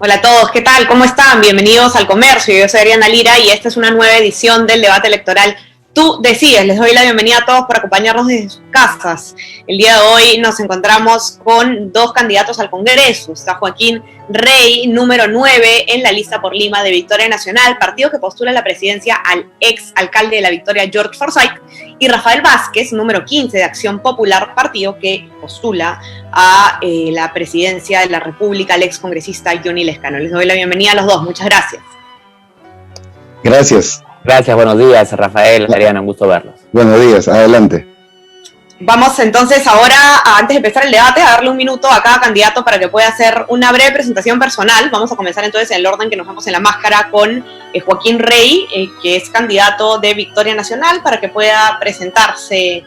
Hola a todos, ¿qué tal? ¿Cómo están? Bienvenidos al Comercio. Yo soy Ariana Lira y esta es una nueva edición del debate electoral. Tú decides. Les doy la bienvenida a todos por acompañarnos desde sus casas. El día de hoy nos encontramos con dos candidatos al Congreso. Está Joaquín Rey, número 9 en la lista por Lima de Victoria Nacional, partido que postula la presidencia al ex alcalde de La Victoria, George Forsyth, y Rafael Vázquez, número 15 de Acción Popular, partido que postula a la presidencia de la República al ex congresista Johnny Lescano. Les doy la bienvenida a los dos. Muchas gracias. Gracias. Gracias, buenos días, Rafael, Ariana, un gusto verlos. Buenos días, adelante. Vamos entonces ahora, antes de empezar el debate, a darle un minuto a cada candidato para que pueda hacer una breve presentación personal. Vamos a comenzar entonces en el orden que nos vemos en la máscara con Joaquín Rey, que es candidato de Victoria Nacional, para que pueda presentarse,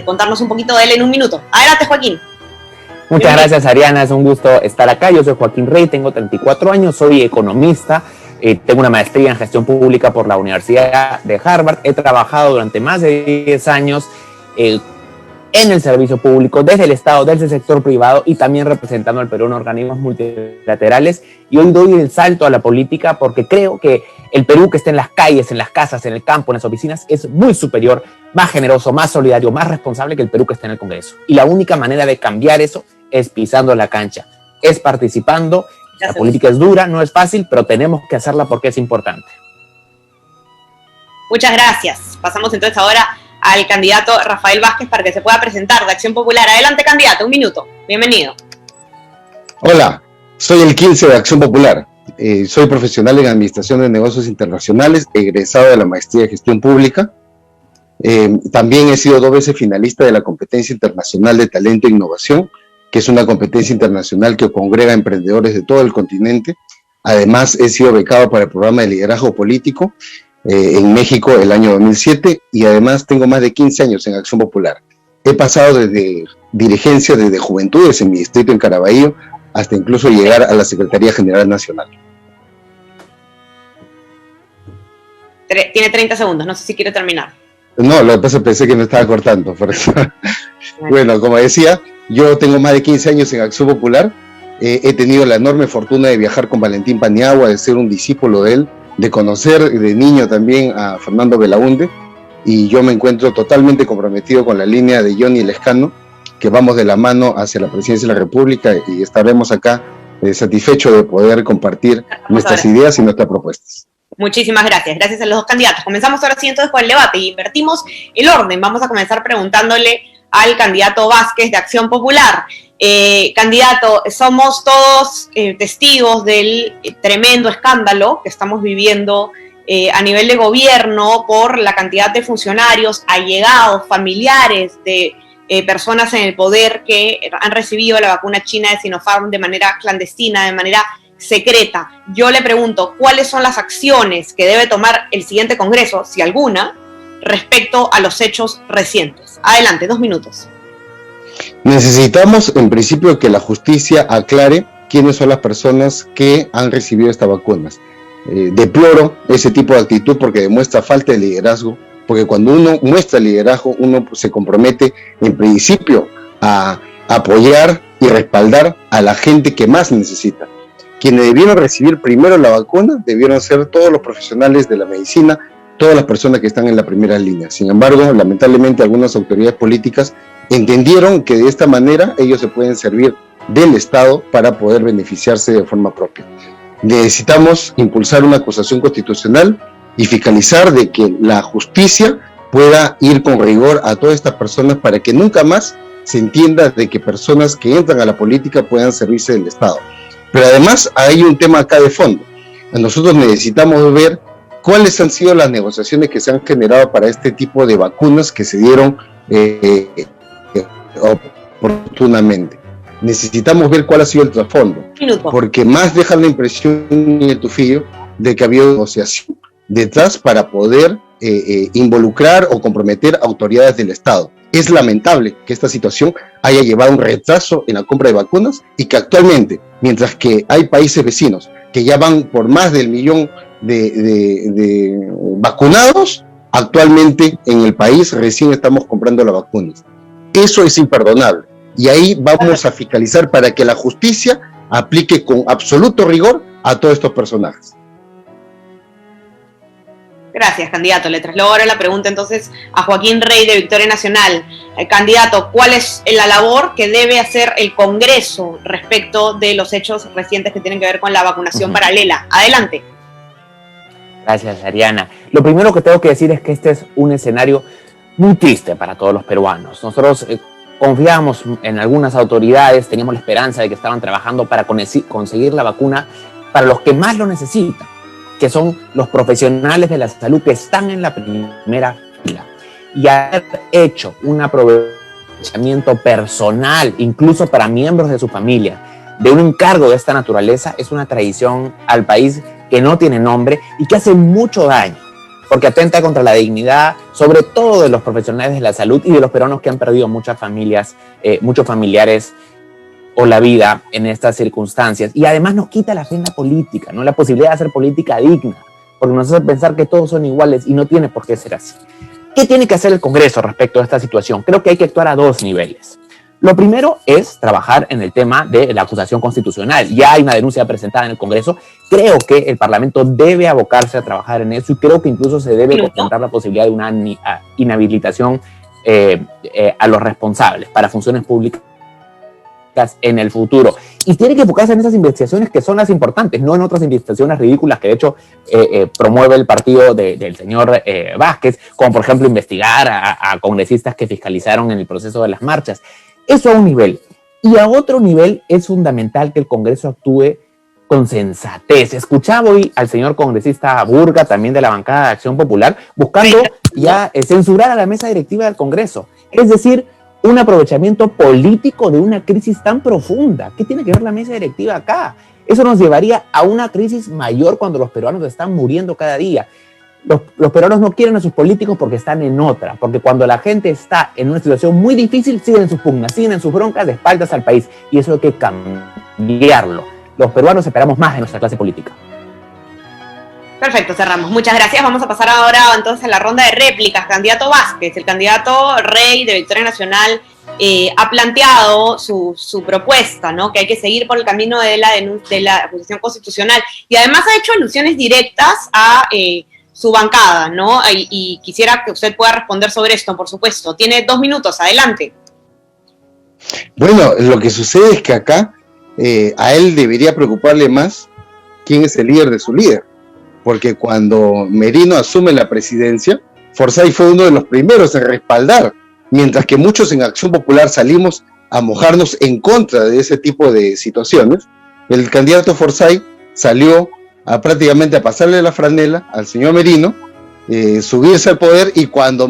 contarnos un poquito de él en un minuto. Adelante, Joaquín. Muchas gracias, Ariana, es un gusto estar acá. Yo soy Joaquín Rey, tengo 34 años, soy economista. Tengo una maestría en gestión pública por la Universidad de Harvard. He trabajado durante más de 10 años en el servicio público, desde el Estado, desde el sector privado y también representando al Perú en organismos multilaterales. Y hoy doy el salto a la política porque creo que el Perú que está en las calles, en las casas, en el campo, en las oficinas, es muy superior, más generoso, más solidario, más responsable que el Perú que está en el Congreso. Y la única manera de cambiar eso es pisando la cancha, es participando. La política es dura, no es fácil, pero tenemos que hacerla porque es importante. Muchas gracias. Pasamos entonces ahora al candidato Rafael Vázquez para que se pueda presentar de Acción Popular. Adelante, candidato, un minuto. Bienvenido. Hola, soy el 15 de Acción Popular. Soy profesional en Administración de Negocios Internacionales, egresado de la Maestría de Gestión Pública. También he sido 2 veces finalista de la Competencia Internacional de Talento e Innovación, que es una competencia internacional que congrega emprendedores de todo el continente. Además, he sido becado para el programa de liderazgo político en México el año 2007 y además tengo más de 15 años en Acción Popular. He pasado desde dirigencia, desde Juventudes en mi distrito en Caraballo, hasta incluso llegar a la Secretaría General Nacional. Tiene 30 segundos, no sé si quiere terminar. No, lo que pasa es que pensé que me estaba cortando, por eso. Bueno, como decía, yo tengo más de 15 años en Acción Popular. He tenido la enorme fortuna de viajar con Valentín Paniagua, de ser un discípulo de él, de conocer de niño también a Fernando Belaúnde, y yo me encuentro totalmente comprometido con la línea de Johnny Lescano, que vamos de la mano hacia la presidencia de la República y estaremos acá satisfechos de poder compartir nuestras ideas y nuestras propuestas. Muchísimas gracias. Gracias a los dos candidatos. Comenzamos ahora sí entonces con el debate y invertimos el orden. Vamos a comenzar preguntándole al candidato Vázquez de Acción Popular. Candidato, somos todos testigos del tremendo escándalo que estamos viviendo a nivel de gobierno por la cantidad de funcionarios, allegados, familiares de personas en el poder que han recibido la vacuna china de Sinopharm de manera clandestina, de manera secreta. Yo le pregunto, ¿cuáles son las acciones que debe tomar el siguiente Congreso, si alguna, respecto a los hechos recientes? Adelante, 2 minutos. Necesitamos, en principio, que la justicia aclare quiénes son las personas que han recibido estas vacunas. Deploro ese tipo de actitud porque demuestra falta de liderazgo, porque cuando uno muestra liderazgo, uno se compromete, en principio, a apoyar y respaldar a la gente que más necesita. Quienes debieron recibir primero la vacuna debieron ser todos los profesionales de la medicina, todas las personas que están en la primera línea. Sin embargo, lamentablemente algunas autoridades políticas entendieron que de esta manera ellos se pueden servir del Estado para poder beneficiarse de forma propia. Necesitamos impulsar una acusación constitucional y fiscalizar de que la justicia pueda ir con rigor a todas estas personas para que nunca más se entienda de que personas que entran a la política puedan servirse del Estado. Pero además hay un tema acá de fondo. Nosotros necesitamos ver cuáles han sido las negociaciones que se han generado para este tipo de vacunas que se dieron oportunamente. Necesitamos ver cuál ha sido el trasfondo, porque más dejan la impresión en el tufillo de que había negociación detrás para poder involucrar o comprometer autoridades del Estado. Es lamentable que esta situación haya llevado a un retraso en la compra de vacunas y que actualmente, mientras que hay países vecinos que ya van por más del 1 millón de vacunados, actualmente en el país recién estamos comprando las vacunas. Eso es imperdonable y ahí vamos a fiscalizar para que la justicia aplique con absoluto rigor a todos estos personajes. Gracias, candidato. Le traslado ahora la pregunta entonces a Joaquín Rey de Victoria Nacional. Candidato, ¿cuál es la labor que debe hacer el Congreso respecto de los hechos recientes que tienen que ver con la vacunación paralela? Adelante. Gracias, Ariana. Lo primero que tengo que decir es que este es un escenario muy triste para todos los peruanos. Nosotros confiábamos en algunas autoridades, teníamos la esperanza de que estaban trabajando para conseguir la vacuna para los que más lo necesitan, que son los profesionales de la salud que están en la primera fila. Y haber hecho un aprovechamiento personal, incluso para miembros de su familia, de un encargo de esta naturaleza, es una traición al país que no tiene nombre y que hace mucho daño, porque atenta contra la dignidad, sobre todo de los profesionales de la salud y de los peruanos que han perdido muchas familias, muchos familiares o la vida en estas circunstancias. Y además nos quita la agenda política, ¿no? La posibilidad de hacer política digna, porque nos hace pensar que todos son iguales y no tiene por qué ser así. ¿Qué tiene que hacer el Congreso respecto a esta situación? Creo que hay que actuar a dos niveles. Lo primero es trabajar en el tema de la acusación constitucional. Ya hay una denuncia presentada en el Congreso. Creo que el Parlamento debe abocarse a trabajar en eso y creo que incluso se debe contemplar la posibilidad de una inhabilitación a los responsables para funciones públicas en el futuro. Y tiene que enfocarse en esas investigaciones que son las importantes, no en otras investigaciones ridículas que de hecho promueve el partido del señor Vázquez, como por ejemplo investigar a congresistas que fiscalizaron en el proceso de las marchas. Eso a un nivel. Y a otro nivel es fundamental que el Congreso actúe con sensatez. Escuchaba hoy al señor congresista Burga, también de la bancada de Acción Popular, buscando ya censurar a la mesa directiva del Congreso. Es decir, un aprovechamiento político de una crisis tan profunda. ¿Qué tiene que ver la mesa directiva acá? Eso nos llevaría a una crisis mayor cuando los peruanos están muriendo cada día. Los peruanos no quieren a sus políticos porque están en otra, porque cuando la gente está en una situación muy difícil, siguen en sus pugnas, siguen en sus broncas de espaldas al país, y eso hay que cambiarlo. Los peruanos esperamos más de nuestra clase política. Perfecto, cerramos. Muchas gracias. Vamos a pasar ahora entonces a la ronda de réplicas. Candidato Vázquez, el candidato Rey de Victoria Nacional ha planteado su propuesta, ¿no? Que hay que seguir por el camino de la acusación constitucional, y además ha hecho alusiones directas a su bancada, ¿no? Y quisiera que usted pueda responder sobre esto, por supuesto. Tiene 2 minutos, adelante. Bueno, lo que sucede es que acá a él debería preocuparle más quién es el líder de su líder, porque cuando Merino asume la presidencia, Forsyth fue uno de los primeros en respaldar, mientras que muchos en Acción Popular salimos a mojarnos en contra de ese tipo de situaciones. El candidato Forsyth salió prácticamente a pasarle la franela al señor Merino, subirse al poder, y cuando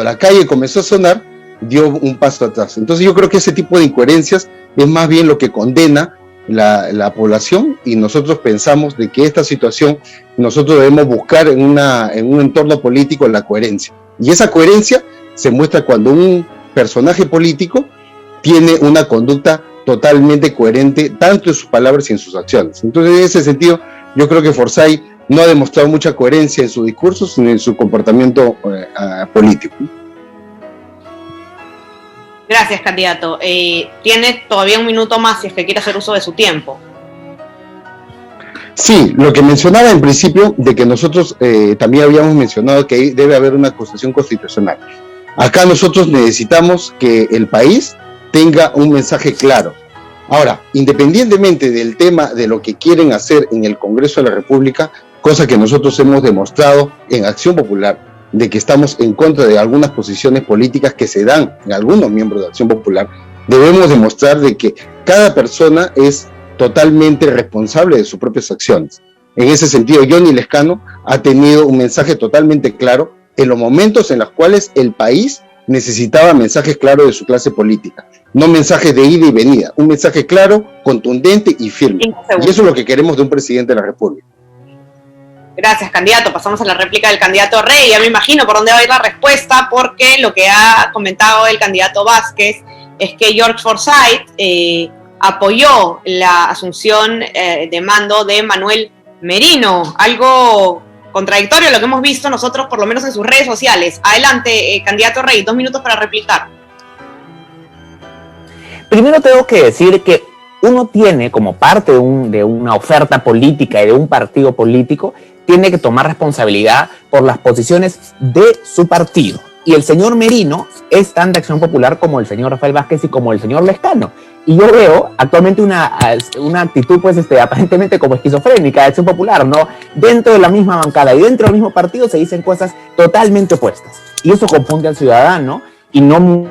la calle comenzó a sonar, dio un paso atrás. Entonces yo creo que ese tipo de incoherencias es más bien lo que condena la población, y nosotros pensamos de que esta situación nosotros debemos buscar en un entorno político la coherencia, y esa coherencia se muestra cuando un personaje político tiene una conducta totalmente coherente tanto en sus palabras y en sus acciones. Entonces, en ese sentido, yo creo que Forsyth no ha demostrado mucha coherencia en sus discursos ni en su comportamiento político. Gracias, candidato. Tiene todavía 1 minuto más si es que quiere hacer uso de su tiempo. Sí, lo que mencionaba en principio, de que nosotros también habíamos mencionado que debe haber una acusación constitucional. Acá nosotros necesitamos que el país tenga un mensaje claro. Ahora, independientemente del tema de lo que quieren hacer en el Congreso de la República, cosa que nosotros hemos demostrado en Acción Popular, de que estamos en contra de algunas posiciones políticas que se dan en algunos miembros de Acción Popular, debemos demostrar de que cada persona es totalmente responsable de sus propias acciones. En ese sentido, Johnny Lescano ha tenido un mensaje totalmente claro en los momentos en los cuales el país necesitaba mensajes claros de su clase política, no mensajes de ida y venida, un mensaje claro, contundente y firme. Y eso es lo que queremos de un presidente de la República. Gracias, candidato. Pasamos a la réplica del candidato Rey. Ya me imagino por dónde va a ir la respuesta, porque lo que ha comentado el candidato Vázquez es que George Forsyth apoyó la asunción de mando de Manuel Merino, algo contradictorio a lo que hemos visto nosotros, por lo menos en sus redes sociales. Adelante, candidato Rey, 2 minutos para replicar. Primero tengo que decir que uno tiene, como parte de una oferta política y de un partido político, tiene que tomar responsabilidad por las posiciones de su partido. Y el señor Merino es tan de Acción Popular como el señor Rafael Vázquez y como el señor Lescano. Y yo veo actualmente una actitud, pues, aparentemente como esquizofrénica de Acción Popular, ¿no? Dentro de la misma bancada y dentro del mismo partido se dicen cosas totalmente opuestas. Y eso confunde al ciudadano y no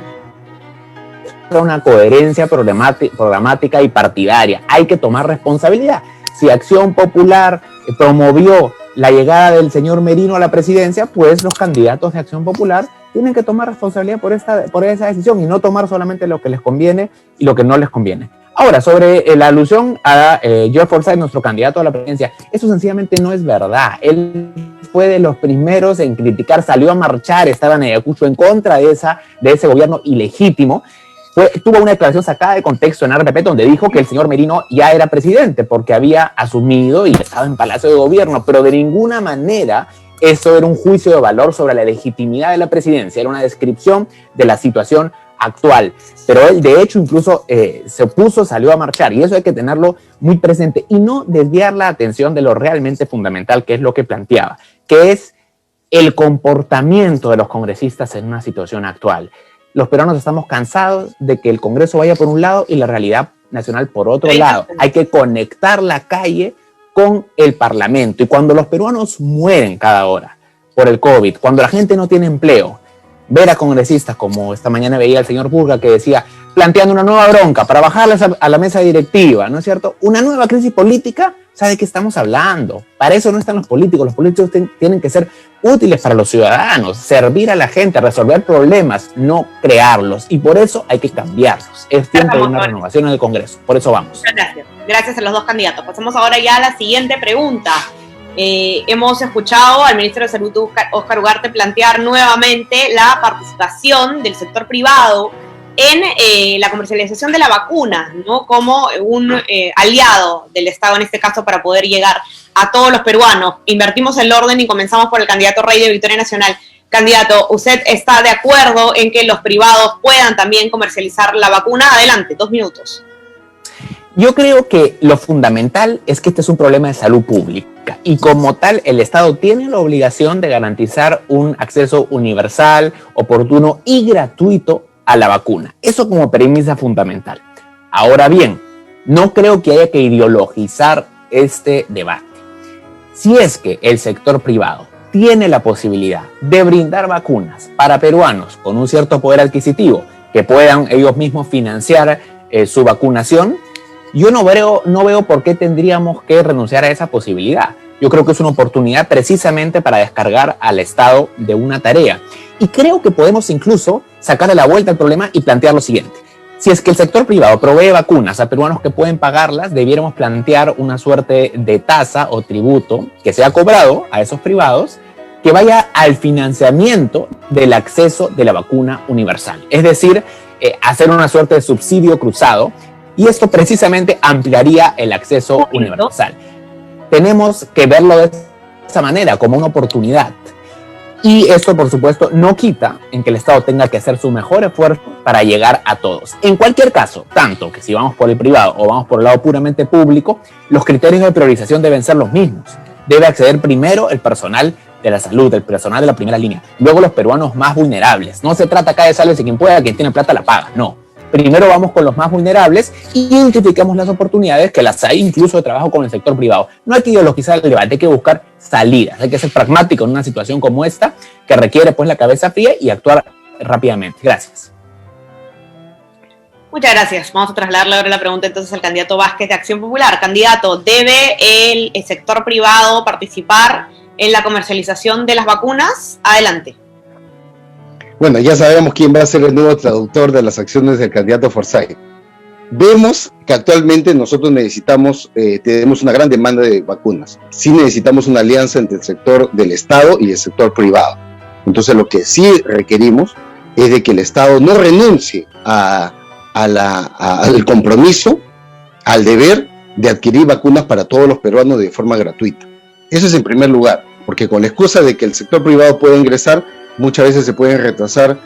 una coherencia programática y partidaria. Hay que tomar responsabilidad. Si Acción Popular promovió la llegada del señor Merino a la presidencia, pues los candidatos de Acción Popular tienen que tomar responsabilidad por esa decisión y no tomar solamente lo que les conviene y lo que no les conviene. Ahora, sobre la alusión a Geoff Forsyth, nuestro candidato a la presidencia, eso sencillamente no es verdad. Él fue de los primeros en criticar, salió a marchar, estaba en Ayacucho en contra de ese gobierno ilegítimo. Tuvo una declaración sacada de contexto en RPP donde dijo que el señor Merino ya era presidente porque había asumido y estaba en Palacio de Gobierno, pero de ninguna manera eso era un juicio de valor sobre la legitimidad de la presidencia, era una descripción de la situación actual. Pero él, de hecho, incluso se opuso, salió a marchar, y eso hay que tenerlo muy presente y no desviar la atención de lo realmente fundamental, que es lo que planteaba, que es el comportamiento de los congresistas en una situación actual. Los peruanos estamos cansados de que el Congreso vaya por un lado y la realidad nacional por otro lado. Hay que conectar la calle con el Parlamento. Y cuando los peruanos mueren cada hora por el COVID, cuando la gente no tiene empleo, ver a congresistas como esta mañana veía el señor Purga que decía, planteando una nueva bronca para bajarles a la mesa directiva, ¿no es cierto? Una nueva crisis política, ¿sabe de qué estamos hablando? Para eso no están los políticos tienen que ser útiles para los ciudadanos, servir a la gente, resolver problemas, no crearlos, y por eso hay que cambiarlos. Es tiempo de una renovación en el Congreso, por eso vamos. Muchas gracias. Gracias a los dos candidatos. Pasamos ahora ya a la siguiente pregunta. Hemos escuchado al ministro de Salud, Óscar Ugarte, plantear nuevamente la participación del sector privado en la comercialización de la vacuna, ¿no? Como un aliado del Estado en este caso para poder llegar a todos los peruanos. Invertimos el orden y comenzamos por el candidato Rey de Victoria Nacional. Candidato, ¿usted está de acuerdo en que los privados puedan también comercializar la vacuna? Adelante, 2 minutos. Yo creo que lo fundamental es que este es un problema de salud pública y como tal el Estado tiene la obligación de garantizar un acceso universal, oportuno y gratuito a la vacuna. Eso como premisa fundamental. Ahora bien, no creo que haya que ideologizar este debate. Si es que el sector privado tiene la posibilidad de brindar vacunas para peruanos con un cierto poder adquisitivo que puedan ellos mismos financiar su vacunación, yo no veo por qué tendríamos que renunciar a esa posibilidad. Yo creo que es una oportunidad precisamente para descargar al Estado de una tarea. Y creo que podemos incluso sacarle la vuelta al problema y plantear lo siguiente. Si es que el sector privado provee vacunas a peruanos que pueden pagarlas, debiéramos plantear una suerte de tasa o tributo que sea cobrado a esos privados que vaya al financiamiento del acceso de la vacuna universal. Es decir, hacer una suerte de subsidio cruzado, y esto precisamente ampliaría el acceso universal. Tenemos que verlo de esa manera, como una oportunidad. Y esto, por supuesto, no quita en que el Estado tenga que hacer su mejor esfuerzo para llegar a todos. En cualquier caso, tanto que si vamos por el privado o vamos por el lado puramente público, los criterios de priorización deben ser los mismos. Debe acceder primero el personal de la salud, el personal de la primera línea, luego los peruanos más vulnerables. No se trata acá de sálvese quien pueda, quien tiene plata la paga, no. Primero vamos con los más vulnerables y identificamos las oportunidades que las hay incluso de trabajo con el sector privado. No hay que ideologizar el debate, hay que buscar salidas, hay que ser pragmático en una situación como esta que requiere pues la cabeza fría y actuar rápidamente. Gracias. Muchas gracias. Vamos a trasladarle ahora la pregunta entonces al candidato Vázquez de Acción Popular. Candidato, ¿debe el sector privado participar en la comercialización de las vacunas? Adelante. Bueno, ya sabemos quién va a ser el nuevo traductor de las acciones del candidato Forsyth. Vemos que actualmente nosotros tenemos una gran demanda de vacunas. Sí necesitamos una alianza entre el sector del Estado y el sector privado. Entonces lo que sí requerimos es de que el Estado no renuncie al compromiso, al deber de adquirir vacunas para todos los peruanos de forma gratuita. Eso es en primer lugar, porque con la excusa de que el sector privado puede ingresar, muchas veces se pueden retrasar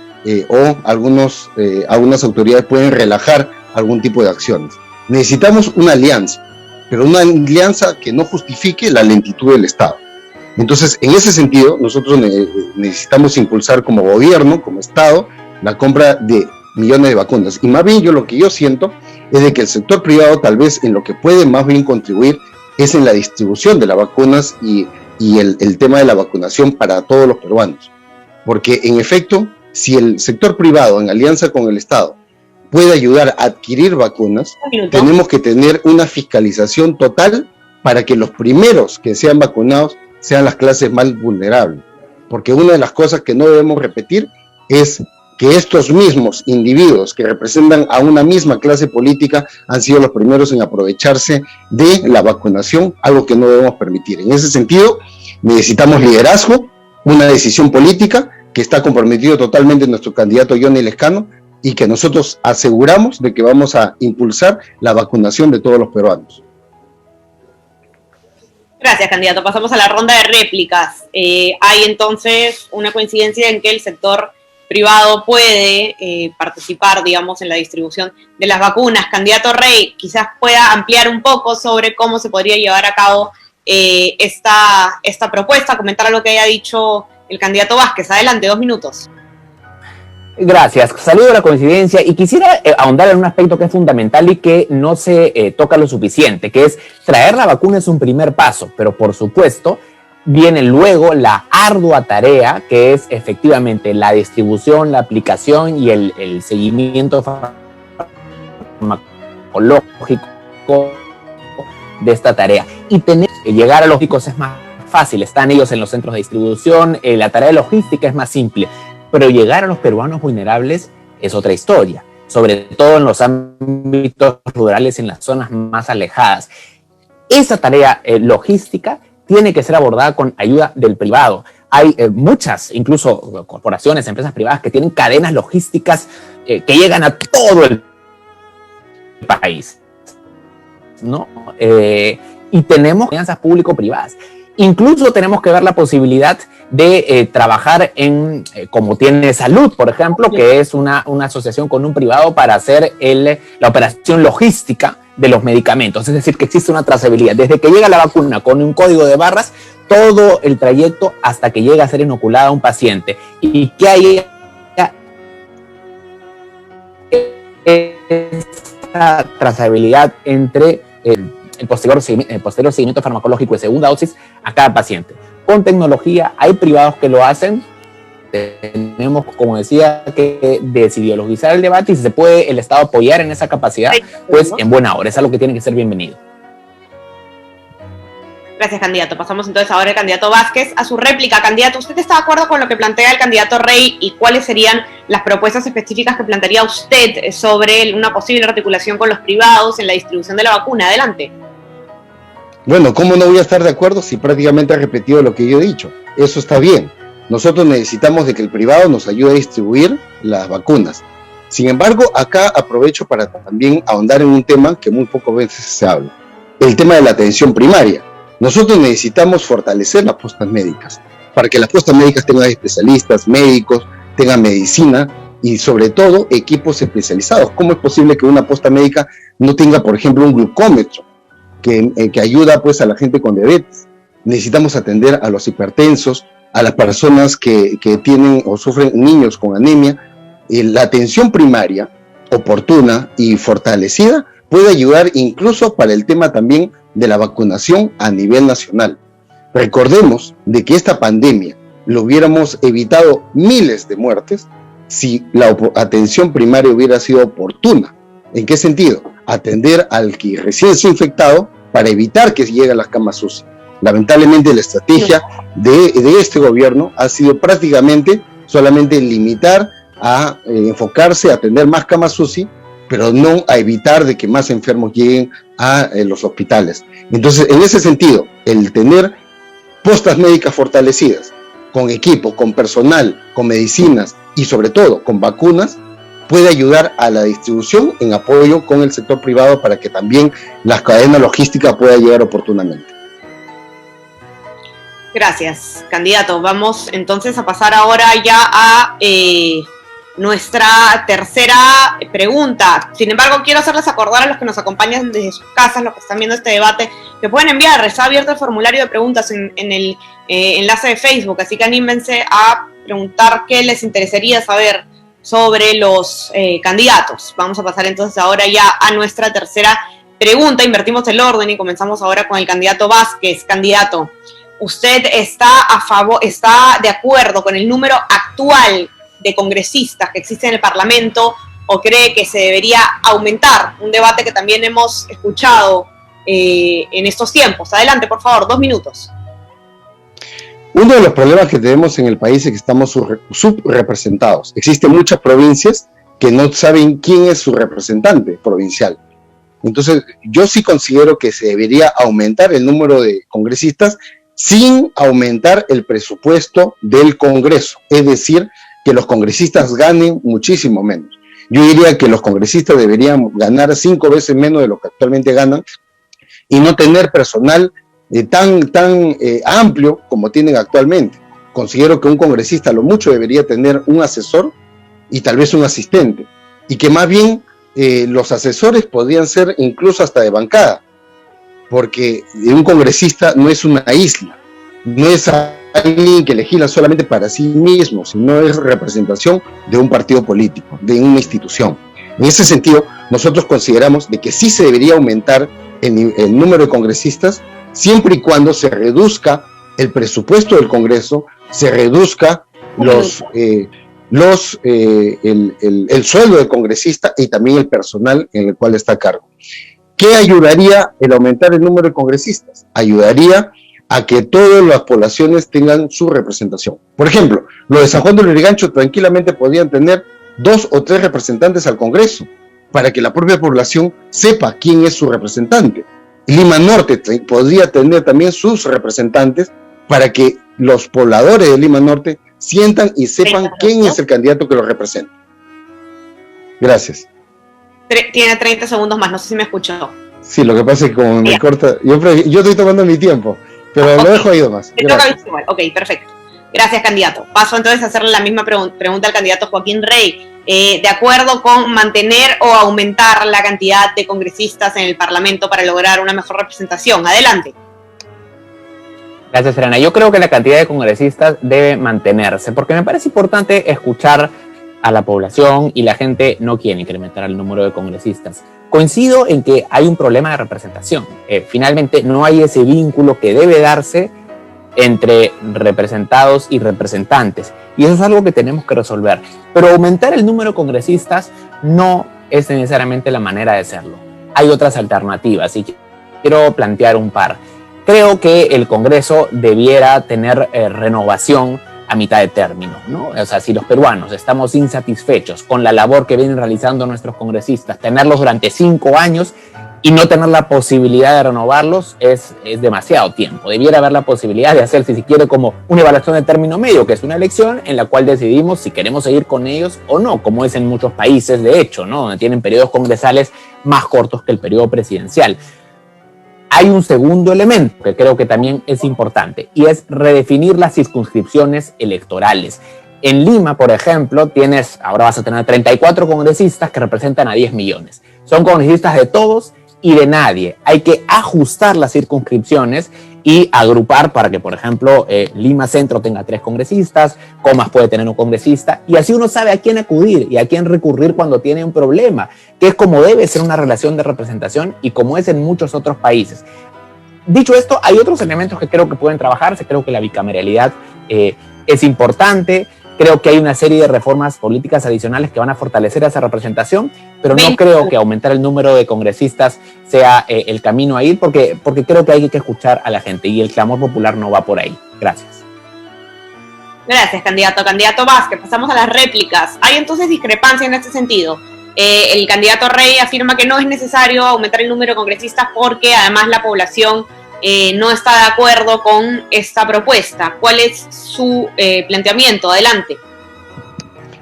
o algunas autoridades pueden relajar algún tipo de acciones. Necesitamos una alianza, pero una alianza que no justifique la lentitud del Estado. Entonces, en ese sentido, nosotros necesitamos impulsar como gobierno, como Estado, la compra de millones de vacunas. Y más bien lo que yo siento es de que el sector privado tal vez en lo que puede más bien contribuir es en la distribución de las vacunas y el tema de la vacunación para todos los peruanos. Porque en efecto, si el sector privado en alianza con el Estado puede ayudar a adquirir vacunas, tenemos que tener una fiscalización total para que los primeros que sean vacunados sean las clases más vulnerables. Porque una de las cosas que no debemos repetir es que estos mismos individuos que representan a una misma clase política han sido los primeros en aprovecharse de la vacunación, algo que no debemos permitir. En ese sentido, necesitamos liderazgo, una decisión política que está comprometido totalmente nuestro candidato Johnny Lescano y que nosotros aseguramos de que vamos a impulsar la vacunación de todos los peruanos. Gracias, candidato. Pasamos a la ronda de réplicas. Hay entonces una coincidencia en que el sector privado puede participar, digamos, en la distribución de las vacunas. Candidato Rey, quizás pueda ampliar un poco sobre cómo se podría llevar a cabo esta propuesta, comentar algo que haya dicho el candidato Vázquez. Adelante, 2 minutos. Gracias. Saludo a la coincidencia y quisiera ahondar en un aspecto que es fundamental y que no se toca lo suficiente, que es traer la vacuna es un primer paso, pero por supuesto viene luego la ardua tarea que es efectivamente la distribución, la aplicación y el seguimiento farmacológico de esta tarea. Y tener que llegar a los ricos es más fácil, están ellos en los centros de distribución, la tarea de logística es más simple, pero llegar a los peruanos vulnerables es otra historia, sobre todo en los ámbitos rurales, en las zonas más alejadas. Esa tarea logística tiene que ser abordada con ayuda del privado. Hay muchas, incluso corporaciones, empresas privadas que tienen cadenas logísticas que llegan a todo el país, ¿no? Y tenemos alianzas público-privadas. Incluso tenemos que ver la posibilidad de trabajar en, como tiene Salud, por ejemplo, que es una asociación con un privado para hacer la operación logística de los medicamentos. Es decir, que existe una trazabilidad. Desde que llega la vacuna con un código de barras, todo el trayecto hasta que llega a ser inoculada a un paciente. Y que haya esa trazabilidad entre el posterior seguimiento farmacológico de segunda dosis a cada paciente. Con tecnología, hay privados que lo hacen. Tenemos, como decía, que desideologizar el debate y si se puede el Estado apoyar en esa capacidad, pues en buena hora. Es algo que tiene que ser bienvenido. Gracias, candidato. Pasamos entonces ahora al candidato Vázquez a su réplica. Candidato, ¿usted está de acuerdo con lo que plantea el candidato Rey y cuáles serían las propuestas específicas que plantearía usted sobre una posible articulación con los privados en la distribución de la vacuna? Adelante. Bueno, ¿cómo no voy a estar de acuerdo si prácticamente ha repetido lo que yo he dicho? Eso está bien. Nosotros necesitamos de que el privado nos ayude a distribuir las vacunas. Sin embargo, acá aprovecho para también ahondar en un tema que muy pocas veces se habla. El tema de la atención primaria. Nosotros necesitamos fortalecer las postas médicas, para que las postas médicas tengan especialistas, médicos, tengan medicina y sobre todo equipos especializados. ¿Cómo es posible que una posta médica no tenga, por ejemplo, un glucómetro que ayuda pues a la gente con diabetes? Necesitamos atender a los hipertensos, a las personas que tienen o sufren niños con anemia. La atención primaria oportuna y fortalecida puede ayudar incluso para el tema también de la vacunación a nivel nacional. Recordemos de que esta pandemia lo hubiéramos evitado miles de muertes si la atención primaria hubiera sido oportuna. ¿En qué sentido? Atender al que recién se ha infectado para evitar que llegue a las camas UCI. Lamentablemente la estrategia de este gobierno ha sido prácticamente solamente limitar a enfocarse a atender más camas UCI, pero no a evitar de que más enfermos lleguen a los hospitales. Entonces, en ese sentido, el tener postas médicas fortalecidas, con equipo, con personal, con medicinas y sobre todo con vacunas, puede ayudar a la distribución en apoyo con el sector privado para que también la cadena logística pueda llegar oportunamente. Gracias, candidato. Vamos entonces a pasar ahora ya a nuestra tercera pregunta. Sin embargo, quiero hacerles acordar a los que nos acompañan desde sus casas, los que están viendo este debate, que pueden enviar, está abierto el formulario de preguntas en el enlace de Facebook, así que anímense a preguntar qué les interesaría saber sobre los candidatos. Vamos a pasar entonces ahora ya a nuestra tercera pregunta, invertimos el orden y comenzamos ahora con el candidato Vázquez. Candidato, ¿usted está de acuerdo con el número actual de congresistas que existen en el Parlamento o cree que se debería aumentar? Un debate que también hemos escuchado en estos tiempos. Adelante, por favor, 2 minutos. Uno de los problemas que tenemos en el país es que estamos subrepresentados. Existen muchas provincias que no saben quién es su representante provincial. Entonces, yo sí considero que se debería aumentar el número de congresistas sin aumentar el presupuesto del Congreso. Es decir, que los congresistas ganen muchísimo menos. Yo diría que los congresistas deberían ganar 5 veces menos de lo que actualmente ganan y no tener personal tan amplio como tienen actualmente. Considero que un congresista a lo mucho debería tener un asesor y tal vez un asistente, y que más bien los asesores podrían ser incluso hasta de bancada, porque un congresista no es una isla, no es alguien que legisla solamente para sí mismo, sino es representación de un partido político, de una institución. En ese sentido, nosotros consideramos de que sí se debería aumentar el número de congresistas, siempre y cuando se reduzca el presupuesto del Congreso, se reduzca el sueldo del congresista y también el personal en el cual está a cargo. ¿Qué ayudaría el aumentar el número de congresistas? Ayudaría a que todas las poblaciones tengan su representación. Por ejemplo, los de San Juan de Lurigancho tranquilamente podrían tener 2 o 3 representantes al Congreso, para que la propia población sepa quién es su representante. Lima Norte podría tener también sus representantes para que los pobladores de Lima Norte sientan y sepan quién es el candidato que los representa. Gracias. Tiene 30 segundos más, no sé si me escuchó. Sí, lo que pasa es que como me corta, yo estoy tomando mi tiempo, pero lo dejo ahí nomás. Ok, perfecto. Gracias, candidato. Paso entonces a hacerle la misma pregunta al candidato Joaquín Rey. ¿De acuerdo con mantener o aumentar la cantidad de congresistas en el Parlamento para lograr una mejor representación? Adelante. Gracias, Serena. Yo creo que la cantidad de congresistas debe mantenerse, porque me parece importante escuchar a la población y la gente no quiere incrementar el número de congresistas. Coincido en que hay un problema de representación. Finalmente, no hay ese vínculo que debe darse entre representados y representantes, y eso es algo que tenemos que resolver. Pero aumentar el número de congresistas no es necesariamente la manera de hacerlo. Hay otras alternativas y quiero plantear un par. Creo que el Congreso debiera tener renovación a mitad de término, ¿no? O sea, si los peruanos estamos insatisfechos con la labor que vienen realizando nuestros congresistas, tenerlos durante 5 años y no tener la posibilidad de renovarlos es demasiado tiempo. Debiera haber la posibilidad de hacer, si se quiere, como una evaluación de término medio, que es una elección en la cual decidimos si queremos seguir con ellos o no, como es en muchos países, de hecho, ¿no? Donde tienen periodos congresales más cortos que el periodo presidencial. Hay un segundo elemento que creo que también es importante, y es redefinir las circunscripciones electorales. En Lima, por ejemplo, ahora vas a tener 34 congresistas que representan a 10 millones. Son congresistas de todos y de nadie. Hay que ajustar las circunscripciones y agrupar para que, por ejemplo, Lima Centro tenga 3 congresistas, Comas puede tener un congresista, y así uno sabe a quién acudir y a quién recurrir cuando tiene un problema, que es como debe ser una relación de representación y como es en muchos otros países. Dicho esto, hay otros elementos que creo que pueden trabajarse. Creo que la bicameralidad es importante. Creo que hay una serie de reformas políticas adicionales que van a fortalecer esa representación, pero no creo que aumentar el número de congresistas sea el camino a ir, porque creo que hay que escuchar a la gente y el clamor popular no va por ahí. Gracias. Gracias, candidato. Candidato Vázquez, pasamos a las réplicas. ¿Hay entonces discrepancia en este sentido? El candidato Rey afirma que no es necesario aumentar el número de congresistas porque además la población no está de acuerdo con esta propuesta. ¿Cuál es su planteamiento? Adelante.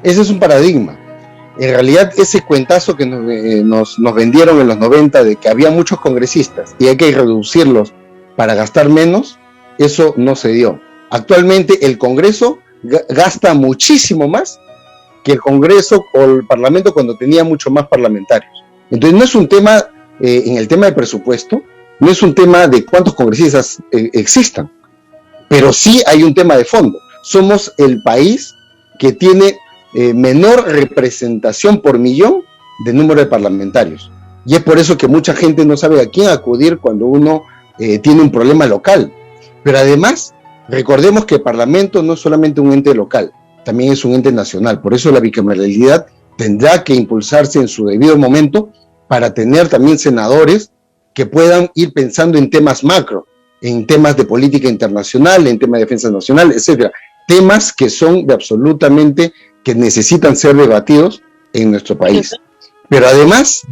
Ese es un paradigma. En realidad, ese cuentazo que nos vendieron en los 90 de que había muchos congresistas y hay que reducirlos para gastar menos, eso no se dio. Actualmente el Congreso gasta muchísimo más que el Congreso o el Parlamento cuando tenía mucho más parlamentarios. Entonces no es un tema, en el tema de presupuesto, no es un tema de cuántos congresistas existan, pero sí hay un tema de fondo. Somos el país que tiene menor representación por millón de número de parlamentarios. Y es por eso que mucha gente no sabe a quién acudir cuando uno tiene un problema local. Pero además, recordemos que el Parlamento no es solamente un ente local, también es un ente nacional. Por eso la bicameralidad tendrá que impulsarse en su debido momento para tener también senadores que puedan ir pensando en temas macro, en temas de política internacional, en temas de defensa nacional, etcétera. Temas que son de absolutamente, que necesitan ser debatidos en nuestro país. Pero además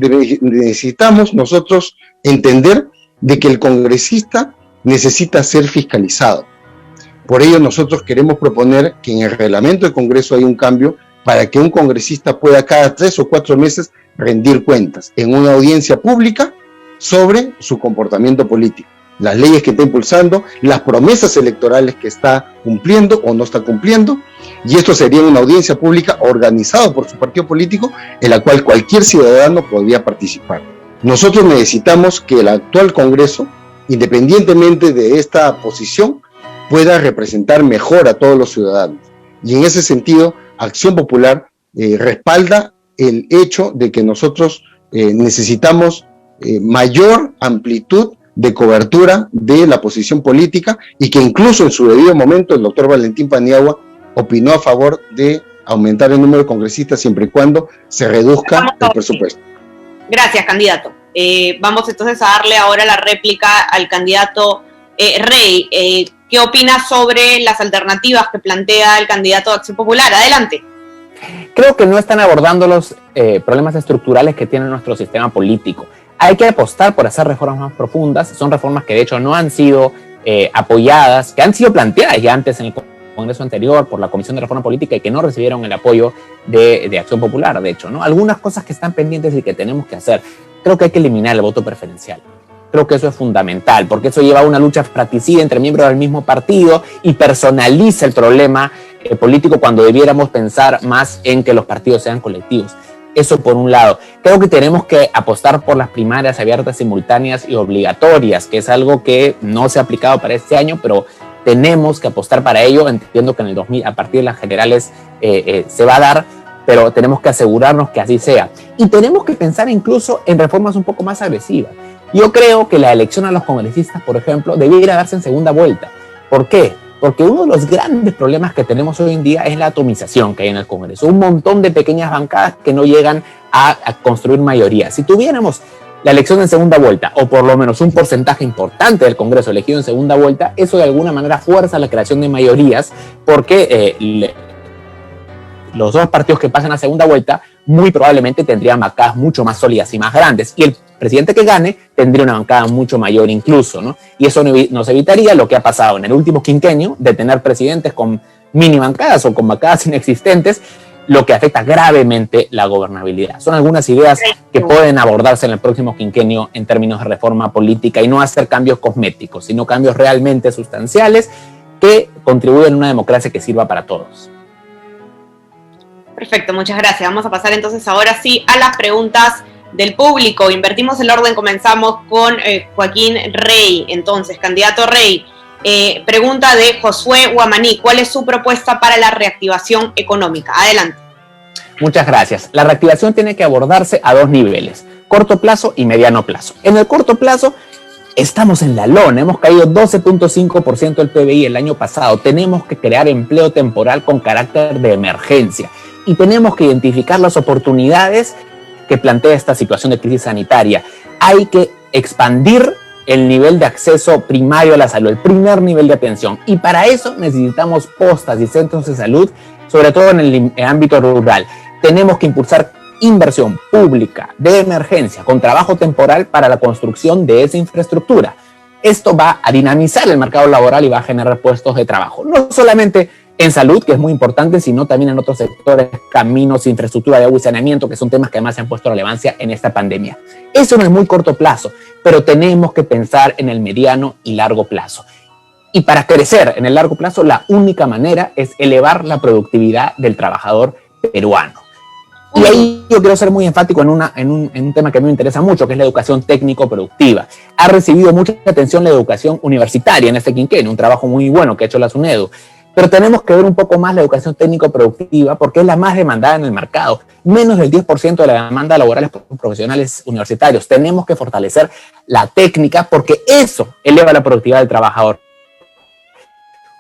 necesitamos nosotros entender de que el congresista necesita ser fiscalizado. Por ello nosotros queremos proponer que en el reglamento del Congreso haya un cambio para que un congresista pueda cada 3 o 4 meses rendir cuentas en una audiencia pública sobre su comportamiento político, las leyes que está impulsando, las promesas electorales que está cumpliendo o no está cumpliendo, y esto sería una audiencia pública organizada por su partido político en la cual cualquier ciudadano podría participar. Nosotros necesitamos que el actual Congreso, independientemente de esta posición, pueda representar mejor a todos los ciudadanos. Y en ese sentido, Acción Popular respalda el hecho de que nosotros necesitamos mayor amplitud de cobertura de la posición política y que incluso en su debido momento el doctor Valentín Paniagua opinó a favor de aumentar el número de congresistas siempre y cuando se reduzca el presupuesto. Gracias, candidato. Vamos entonces a darle ahora la réplica al candidato Rey. ¿Qué opina sobre las alternativas que plantea el candidato de Acción Popular? Adelante. Creo que no están abordando los problemas estructurales que tiene nuestro sistema político. Hay que apostar por hacer reformas más profundas. Son reformas que de hecho no han sido apoyadas, que han sido planteadas ya antes en el Congreso anterior por la Comisión de Reforma Política y que no recibieron el apoyo de Acción Popular, de hecho, ¿no? Algunas cosas que están pendientes y que tenemos que hacer. Creo que hay que eliminar el voto preferencial. Creo que eso es fundamental, porque eso lleva a una lucha fratricida entre miembros del mismo partido y personaliza el problema político cuando debiéramos pensar más en que los partidos sean colectivos. Eso por un lado. Creo que tenemos que apostar por las primarias abiertas, simultáneas y obligatorias, que es algo que no se ha aplicado para este año, pero tenemos que apostar para ello. Entiendo que en el 2000, a partir de las generales, se va a dar, pero tenemos que asegurarnos que así sea. Y tenemos que pensar incluso en reformas un poco más agresivas. Yo creo que la elección a los congresistas, por ejemplo, debiera darse en segunda vuelta. ¿Por qué? Porque uno de los grandes problemas que tenemos hoy en día es la atomización que hay en el Congreso. Un montón de pequeñas bancadas que no llegan a construir mayoría. Si tuviéramos la elección en segunda vuelta, o por lo menos un porcentaje importante del Congreso elegido en segunda vuelta, eso de alguna manera fuerza la creación de mayorías, porque los dos partidos que pasan a segunda vuelta muy probablemente tendrían bancadas mucho más sólidas y más grandes, y el presidente que gane tendría una bancada mucho mayor incluso, ¿no? Y eso nos evitaría lo que ha pasado en el último quinquenio, de tener presidentes con mini bancadas o con bancadas inexistentes, lo que afecta gravemente la gobernabilidad. Son algunas ideas que pueden abordarse en el próximo quinquenio en términos de reforma política y no hacer cambios cosméticos, sino cambios realmente sustanciales que contribuyen a una democracia que sirva para todos. Perfecto, muchas gracias. Vamos a pasar entonces ahora sí a las preguntas del público. Invertimos el orden, comenzamos con Joaquín Rey. Entonces, candidato Rey, pregunta de Josué Guamaní, ¿cuál es su propuesta para la reactivación económica? Adelante. Muchas gracias. La reactivación tiene que abordarse a dos niveles, corto plazo y mediano plazo. En el corto plazo estamos en la lona, hemos caído 12.5% del PBI el año pasado, tenemos que crear empleo temporal con carácter de emergencia y tenemos que identificar las oportunidades que plantea esta situación de crisis sanitaria. Hay que expandir el nivel de acceso primario a la salud, el primer nivel de atención. Y para eso necesitamos postas y centros de salud, sobre todo en el ámbito rural. Tenemos que impulsar inversión pública de emergencia con trabajo temporal para la construcción de esa infraestructura. Esto va a dinamizar el mercado laboral y va a generar puestos de trabajo. No solamente en salud, que es muy importante, sino también en otros sectores, caminos, infraestructura de agua y saneamiento, que son temas que además se han puesto relevancia en esta pandemia. Eso en el muy corto plazo, pero tenemos que pensar en el mediano y largo plazo. Y para crecer en el largo plazo, la única manera es elevar la productividad del trabajador peruano. Y ahí yo quiero ser muy enfático en un tema que a mí me interesa mucho, que es la educación técnico-productiva. Ha recibido mucha atención la educación universitaria en este quinquenio, un trabajo muy bueno que ha hecho la SUNEDU. Pero tenemos que ver un poco más la educación técnico-productiva porque es la más demandada en el mercado. Menos del 10% de la demanda laboral es por profesionales universitarios. Tenemos que fortalecer la técnica porque eso eleva la productividad del trabajador.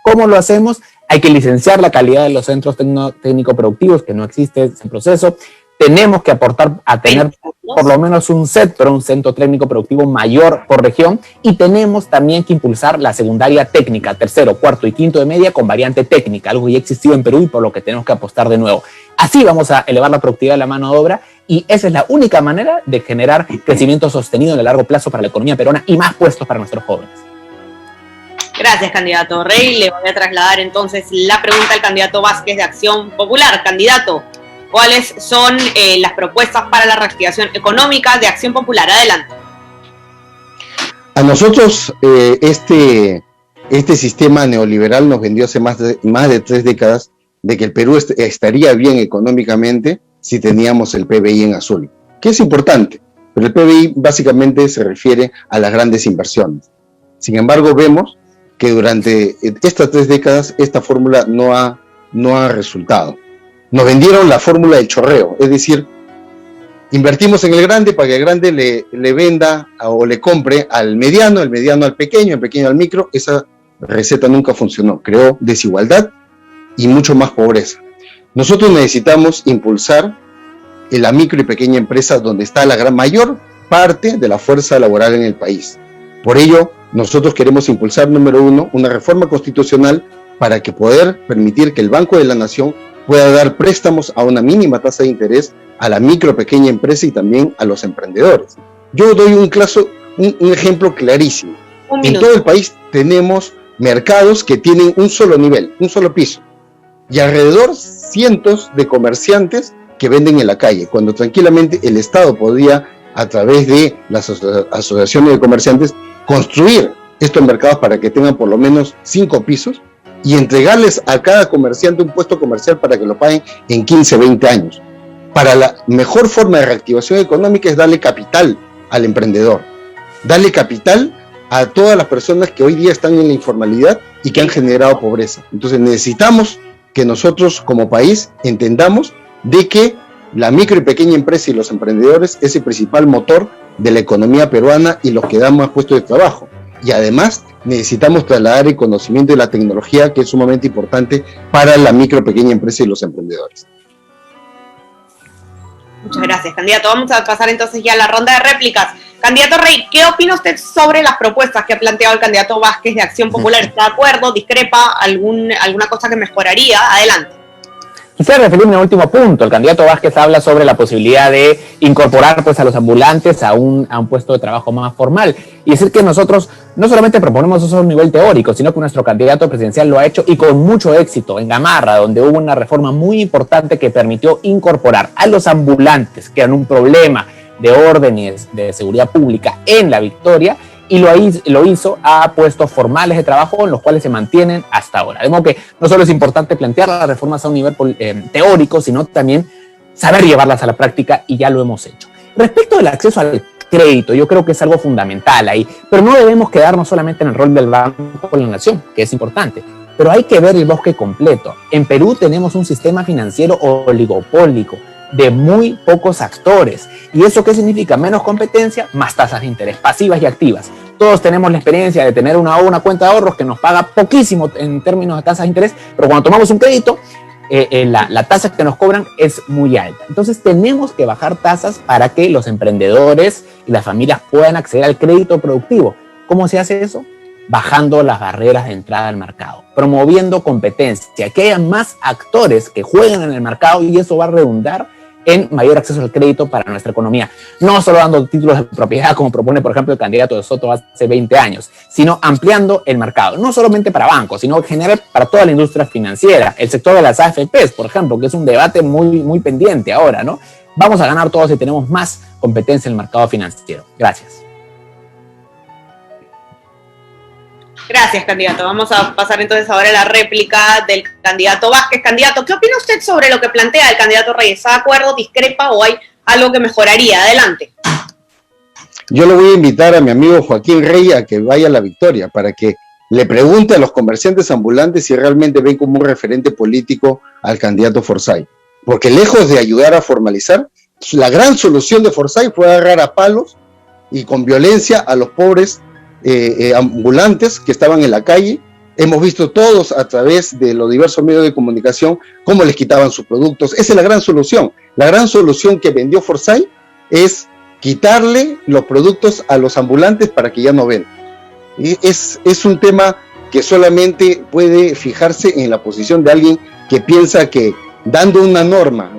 ¿Cómo lo hacemos? Hay que licenciar la calidad de los centros técnico-productivos, que no existe ese proceso. Tenemos que aportar a tener por lo menos un centro técnico-productivo mayor por región, y tenemos también que impulsar la secundaria técnica, tercero, cuarto y quinto de media con variante técnica, algo que ya existió en Perú y por lo que tenemos que apostar de nuevo. Así vamos a elevar la productividad de la mano de obra, y esa es la única manera de generar crecimiento sostenido en el largo plazo para la economía peruana y más puestos para nuestros jóvenes. Gracias, candidato Rey. Le voy a trasladar entonces la pregunta al candidato Vázquez de Acción Popular. Candidato, ¿cuáles son las propuestas para la reactivación económica de Acción Popular? Adelante. A nosotros este sistema neoliberal nos vendió hace más de 3 décadas de que el Perú estaría bien económicamente si teníamos el PBI en azul, que es importante, pero el PBI básicamente se refiere a las grandes inversiones. Sin embargo, vemos que durante estas 3 décadas esta fórmula no ha resultado. Nos vendieron la fórmula del chorreo, es decir, invertimos en el grande para que el grande le venda o le compre al mediano, el mediano al pequeño, el pequeño al micro. Esa receta nunca funcionó, creó desigualdad y mucho más pobreza. Nosotros necesitamos impulsar la micro y pequeña empresa donde está la gran mayor parte de la fuerza laboral en el país. Por ello, nosotros queremos impulsar, número 1, una reforma constitucional para que poder permitir que el Banco de la Nación pueda dar préstamos a una mínima tasa de interés a la micro, pequeña empresa y también a los emprendedores. Yo doy un ejemplo clarísimo. En todo el país tenemos mercados que tienen un solo nivel, un solo piso, y alrededor cientos de comerciantes que venden en la calle, cuando tranquilamente el Estado podría, a través de las asociaciones de comerciantes, construir estos mercados para que tengan por lo menos 5 pisos y entregarles a cada comerciante un puesto comercial para que lo paguen en 15, 20 años. Para la mejor forma de reactivación económica es darle capital al emprendedor, darle capital a todas las personas que hoy día están en la informalidad y que han generado pobreza. Entonces necesitamos que nosotros como país entendamos de que la micro y pequeña empresa y los emprendedores es el principal motor de la economía peruana y los que dan más puestos de trabajo. Y además necesitamos trasladar el conocimiento de la tecnología, que es sumamente importante para la micro, pequeña empresa y los emprendedores. Muchas gracias, candidato. Vamos a pasar entonces ya a la ronda de réplicas. Candidato Rey, ¿qué opina usted sobre las propuestas que ha planteado el candidato Vázquez de Acción Popular? ¿Está de acuerdo? ¿Discrepa? ¿Alguna cosa que mejoraría? Adelante. Quisiera referirme al último punto. El candidato Vázquez habla sobre la posibilidad de incorporar pues, a los ambulantes a un puesto de trabajo más formal. Y decir que nosotros no solamente proponemos eso a un nivel teórico, sino que nuestro candidato presidencial lo ha hecho y con mucho éxito en Gamarra, donde hubo una reforma muy importante que permitió incorporar a los ambulantes, que eran un problema de orden y de seguridad pública en La Victoria, y lo hizo a puestos formales de trabajo en los cuales se mantienen hasta ahora. De modo que no solo es importante plantear las reformas a un nivel teórico, sino también saber llevarlas a la práctica, y ya lo hemos hecho. Respecto del acceso al crédito, yo creo que es algo fundamental ahí, pero no debemos quedarnos solamente en el rol del Banco de la Nación, que es importante, pero hay que ver el bosque completo. En Perú tenemos un sistema financiero oligopólico de muy pocos actores. ¿Y eso qué significa? Menos competencia, más tasas de interés, pasivas y activas. Todos tenemos la experiencia de tener una cuenta de ahorros que nos paga poquísimo en términos de tasas de interés, pero cuando tomamos un crédito, la tasa que nos cobran es muy alta. Entonces tenemos que bajar tasas para que los emprendedores y las familias puedan acceder al crédito productivo. ¿Cómo se hace eso? Bajando las barreras de entrada al mercado, promoviendo competencia, que haya más actores que jueguen en el mercado, y eso va a redundar en mayor acceso al crédito para nuestra economía. No solo dando títulos de propiedad, como propone, por ejemplo, el candidato de Soto hace 20 años, sino ampliando el mercado, no solamente para bancos, sino en general para toda la industria financiera, el sector de las AFPs, por ejemplo, que es un debate muy, muy pendiente ahora, ¿no? Vamos a ganar todos si tenemos más competencia en el mercado financiero. Gracias. Gracias, candidato. Vamos a pasar entonces ahora a la réplica del candidato Vázquez. Candidato, ¿qué opina usted sobre lo que plantea el candidato Reyes? ¿Está de acuerdo, discrepa o hay algo que mejoraría? Adelante. Yo le voy a invitar a mi amigo Joaquín Reyes a que vaya a La Victoria para que le pregunte a los comerciantes ambulantes si realmente ven como un referente político al candidato Forsyth. Porque lejos de ayudar a formalizar, la gran solución de Forsyth fue agarrar a palos y con violencia a los pobres ambulantes que estaban en la calle. Hemos visto todos a través de los diversos medios de comunicación cómo les quitaban sus productos. Esa es la gran solución. La gran solución que vendió Forsyth es quitarle los productos a los ambulantes para que ya no vendan. Es un tema que solamente puede fijarse en la posición de alguien que piensa que dando una norma,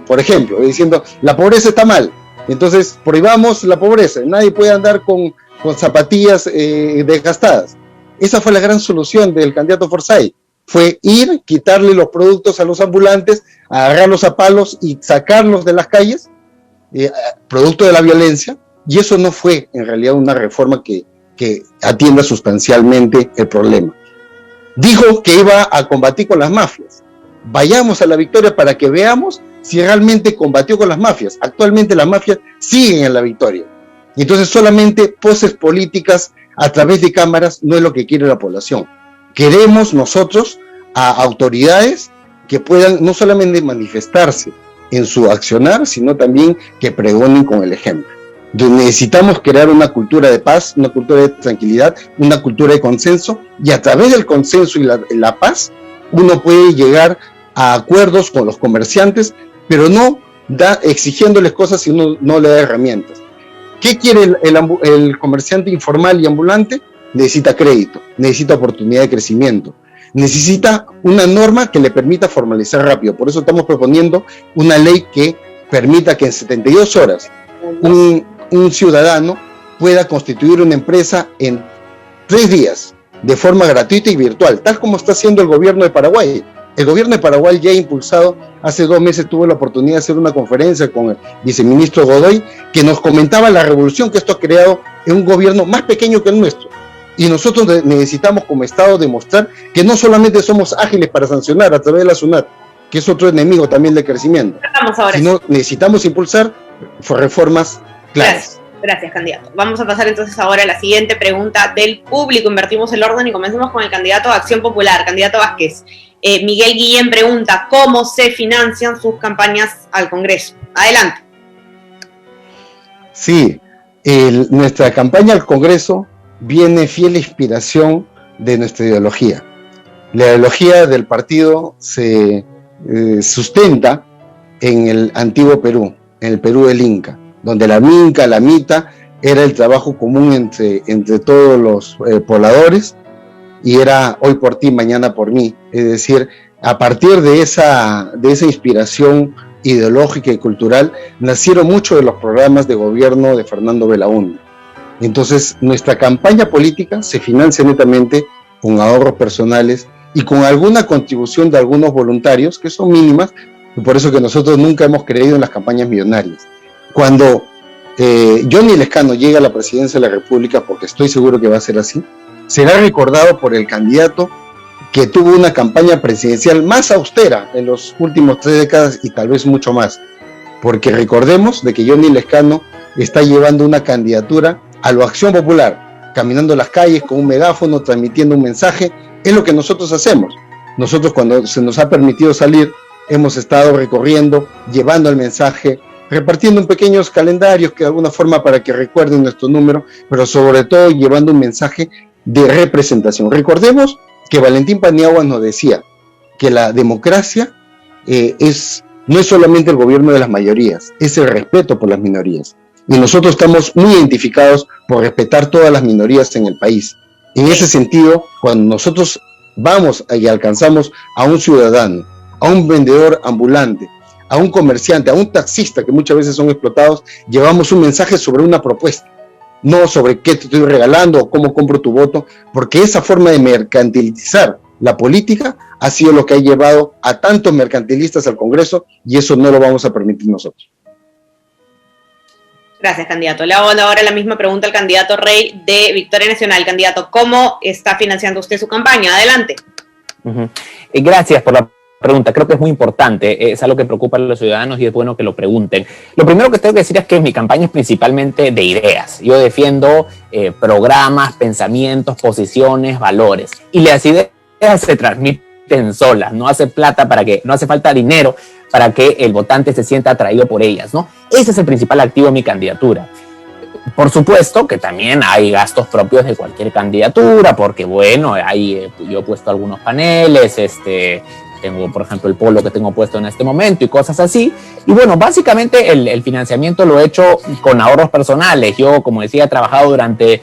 por ejemplo, diciendo la pobreza está mal, entonces prohibamos la pobreza, nadie puede andar con zapatillas desgastadas. Esa fue la gran solución del candidato Forsyth, fue ir, quitarle los productos a los ambulantes, agarrarlos a palos y sacarlos de las calles, producto de la violencia, y eso no fue en realidad una reforma que atienda sustancialmente el problema. Dijo que iba a combatir con las mafias. Vayamos a La Victoria para que veamos si realmente combatió con las mafias. Actualmente las mafias siguen en La Victoria. Y entonces solamente poses políticas a través de cámaras no es lo que quiere la población. Queremos nosotros a autoridades que puedan no solamente manifestarse en su accionar, sino también que pregonen con el ejemplo. Entonces necesitamos crear una cultura de paz, una cultura de tranquilidad, una cultura de consenso, y a través del consenso y la paz uno puede llegar a acuerdos con los comerciantes, pero no exigiéndoles cosas si uno no le da herramientas. ¿Qué quiere el comerciante informal y ambulante? Necesita crédito, necesita oportunidad de crecimiento, necesita una norma que le permita formalizar rápido. Por eso estamos proponiendo una ley que permita que en 72 horas un ciudadano pueda constituir una empresa en 3 días, de forma gratuita y virtual, tal como está haciendo el gobierno de Paraguay. El gobierno de Paraguay ya ha impulsado, hace 2 meses tuve la oportunidad de hacer una conferencia con el viceministro Godoy, que nos comentaba la revolución que esto ha creado en un gobierno más pequeño que el nuestro. Y nosotros necesitamos como Estado demostrar que no solamente somos ágiles para sancionar a través de la SUNAT, que es otro enemigo también del crecimiento, sino necesitamos impulsar reformas claras. Gracias, candidato. Vamos a pasar entonces ahora a la siguiente pregunta del público. Invertimos el orden y comencemos con el candidato de Acción Popular, candidato Vázquez. Miguel Guillén pregunta, ¿cómo se financian sus campañas al Congreso? Adelante. Sí, nuestra campaña al Congreso viene fiel inspiración de nuestra ideología. La ideología del partido se sustenta en el antiguo Perú, en el Perú del Inca, donde la minca, la mita, era el trabajo común entre todos los pobladores, y era hoy por ti, mañana por mí. Es decir, a partir de esa inspiración ideológica y cultural, nacieron muchos de los programas de gobierno de Fernando Belaúnde. Entonces, nuestra campaña política se financia netamente con ahorros personales y con alguna contribución de algunos voluntarios, que son mínimas, y por eso que nosotros nunca hemos creído en las campañas millonarias. Cuando Johnny Lescano llegue a la presidencia de la República, porque estoy seguro que va a ser así, será recordado por el candidato que tuvo una campaña presidencial más austera en los últimos 3 décadas y tal vez mucho más, porque recordemos de que Johnny Lescano está llevando una candidatura a la Acción Popular, caminando las calles con un megáfono, transmitiendo un mensaje. Es lo que nosotros hacemos. Nosotros, cuando se nos ha permitido salir, hemos estado recorriendo, llevando el mensaje, repartiendo en pequeños calendarios que de alguna forma para que recuerden nuestro número, pero sobre todo llevando un mensaje de representación. Recordemos que Valentín Paniagua nos decía que la democracia no es solamente el gobierno de las mayorías, es el respeto por las minorías. Y nosotros estamos muy identificados por respetar todas las minorías en el país. En ese sentido, cuando nosotros vamos y alcanzamos a un ciudadano, a un vendedor ambulante, a un comerciante, a un taxista, que muchas veces son explotados, llevamos un mensaje sobre una propuesta, no sobre qué te estoy regalando o cómo compro tu voto, porque esa forma de mercantilizar la política ha sido lo que ha llevado a tantos mercantilistas al Congreso, y eso no lo vamos a permitir nosotros. Gracias, candidato. Le hago ahora la misma pregunta al candidato Rey de Victoria Nacional. Candidato, ¿cómo está financiando usted su campaña? Adelante. Gracias por la pregunta. Creo que es muy importante. Es algo que preocupa a los ciudadanos y es bueno que lo pregunten. Lo primero que tengo que decir es que mi campaña es principalmente de ideas. Yo defiendo programas, pensamientos, posiciones, valores. Y las ideas se transmiten solas. No hace falta dinero para que el votante se sienta atraído por ellas, ¿no? Ese es el principal activo de mi candidatura. Por supuesto que también hay gastos propios de cualquier candidatura, porque bueno, yo he puesto algunos paneles, tengo por ejemplo el polo que tengo puesto en este momento y cosas así. Y bueno, básicamente el financiamiento lo he hecho con ahorros personales. Yo, como decía, he trabajado durante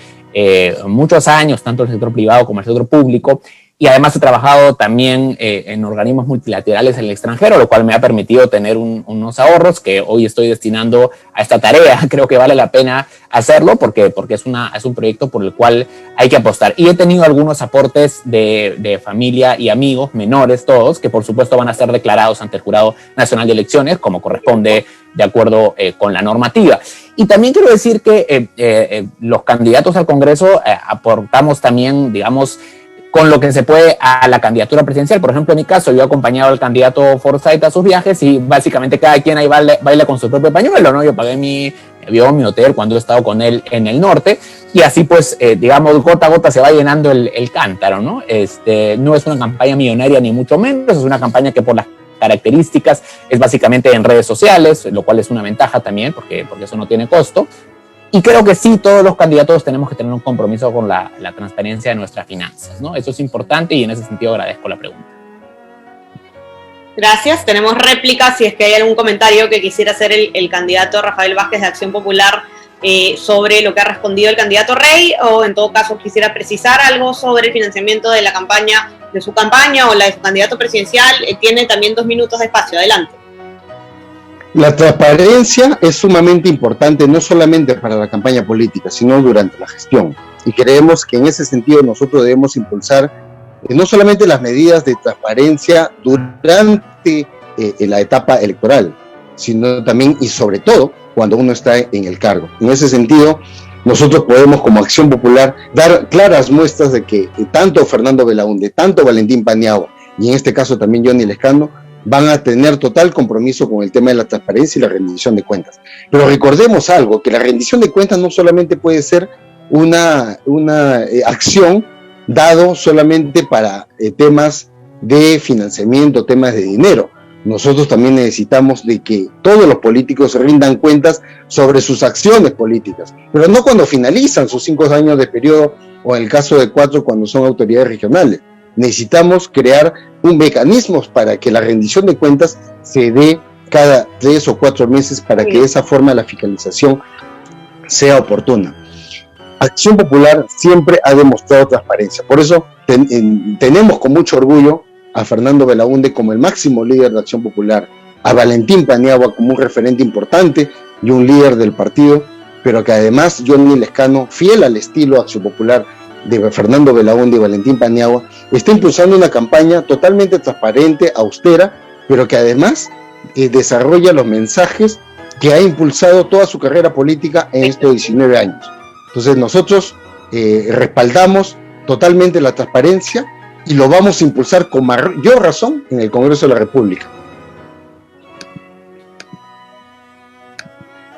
muchos años, tanto en el sector privado como en el sector público, y además he trabajado también en organismos multilaterales en el extranjero, lo cual me ha permitido tener unos ahorros que hoy estoy destinando a esta tarea. Creo que vale la pena hacerlo porque es un proyecto por el cual hay que apostar. Y he tenido algunos aportes de familia y amigos, menores todos, que por supuesto van a ser declarados ante el Jurado Nacional de Elecciones, como corresponde de acuerdo con la normativa. Y también quiero decir que los candidatos al Congreso aportamos también, digamos, con lo que se puede a la candidatura presidencial. Por ejemplo, en mi caso, yo he acompañado al candidato Forsyth a sus viajes y básicamente cada quien ahí baila con su propio pañuelo, ¿no? Yo pagué mi avión, mi hotel cuando he estado con él en el norte y así pues, digamos, gota a gota se va llenando el cántaro, ¿no? No es una campaña millonaria ni mucho menos, es una campaña que por las características es básicamente en redes sociales, lo cual es una ventaja también porque eso no tiene costo. Y creo que sí, todos los candidatos tenemos que tener un compromiso con la transparencia de nuestras finanzas, ¿no? Eso es importante y en ese sentido agradezco la pregunta. Gracias. Tenemos réplica, si es que hay algún comentario que quisiera hacer el candidato Rafael Vázquez de Acción Popular sobre lo que ha respondido el candidato Rey, o en todo caso quisiera precisar algo sobre el financiamiento de la campaña, de su campaña o la de su candidato presidencial. Tiene también 2 minutos de espacio. Adelante. La transparencia es sumamente importante, no solamente para la campaña política, sino durante la gestión. Y creemos que en ese sentido nosotros debemos impulsar no solamente las medidas de transparencia durante la etapa electoral, sino también y sobre todo cuando uno está en el cargo. En ese sentido, nosotros podemos como Acción Popular dar claras muestras de que tanto Fernando Belaúnde, tanto Valentín Paniagua y en este caso también Johnny Lescano van a tener total compromiso con el tema de la transparencia y la rendición de cuentas. Pero recordemos algo, que la rendición de cuentas no solamente puede ser una acción dado solamente para temas de financiamiento, temas de dinero. Nosotros también necesitamos de que todos los políticos rindan cuentas sobre sus acciones políticas, pero no cuando finalizan sus 5 años de periodo o en el caso de 4 cuando son autoridades regionales. Necesitamos crear un mecanismo para que la rendición de cuentas se dé cada 3 o 4 meses para que de esa forma la fiscalización sea oportuna. Acción Popular siempre ha demostrado transparencia, por eso tenemos con mucho orgullo a Fernando Belaúnde como el máximo líder de Acción Popular, a Valentín Paniagua como un referente importante y un líder del partido, pero que además Johnny Lescano, fiel al estilo Acción Popular de Fernando Belaúnde y Valentín Paniagua, está impulsando una campaña totalmente transparente, austera, pero que además desarrolla los mensajes que ha impulsado toda su carrera política en estos 19 años. Entonces nosotros respaldamos totalmente la transparencia y lo vamos a impulsar con mayor razón en el Congreso de la República.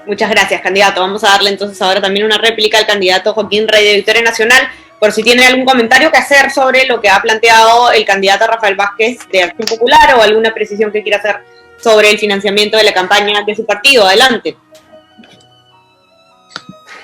Muchas gracias, candidato. Vamos a darle entonces ahora también una réplica al candidato Joaquín Rey de Victoria Nacional, por si tiene algún comentario que hacer sobre lo que ha planteado el candidato Rafael Vázquez de Acción Popular o alguna precisión que quiera hacer sobre el financiamiento de la campaña de su partido. Adelante.